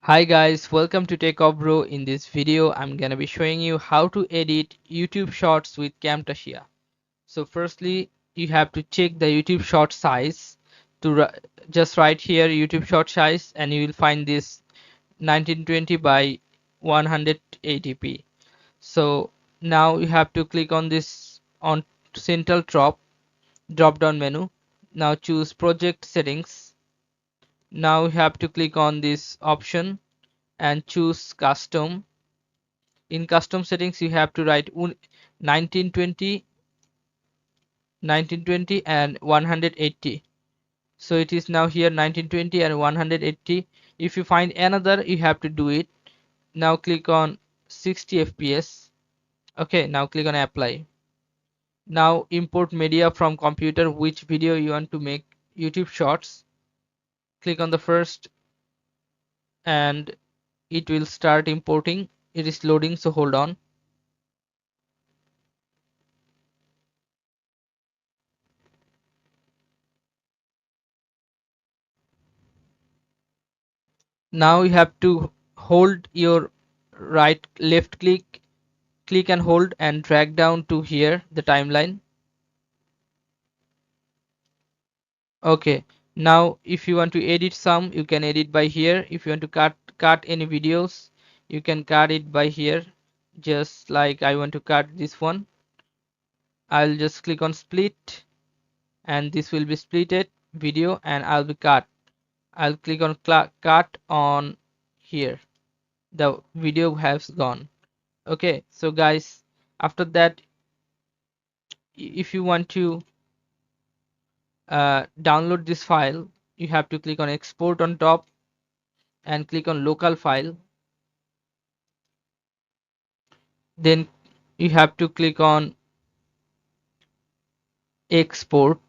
Hi guys, welcome to Techavro. In this video, I'm gonna be showing you how to edit YouTube Shorts with Camtasia. So firstly, you have to check the YouTube short size. Just write here YouTube short size, and you will find this 1920 by 180p. So now you have to click on this on central drop down menu. Now choose project settings. Now you have to click on this option and choose custom. In custom settings you have to write 1920 and 180. So it is now here 1920 and 180. If you find another, you have to do it. Now click on 60 fps. Okay, now click on apply. Now import media from computer. Which video you want to make YouTube shorts, click on the first and it will start importing. It is loading, so hold on. Now you have to hold your left click and hold and drag down to here the timeline. Okay, now if you want to edit some, you can edit by here. If you want to cut any videos, you can cut it by here. Just like I want to cut this one, I'll just click on split and this will be splitted video and I'll be cut. I'll click on cut on here. The video has gone. Okay, so guys, after that, if you want to download this file, you have to click on export on top and click on local file. Then you have to click on export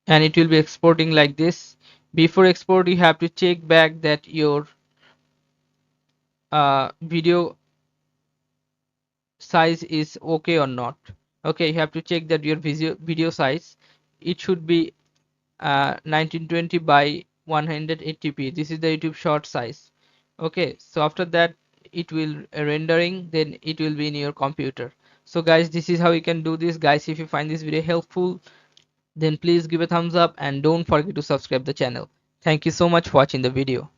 and it will be exporting like this. Before export, you have to check back that your video size is okay or not. Okay, you have to check that your video size, it should be 1920 by 180p. This is the YouTube short size. Okay, so after that it will rendering, then it will be in your computer. So guys, this is how you can do this. Guys, if you find this video helpful, then please give a thumbs up and don't forget to subscribe the channel. Thank you so much for watching the video.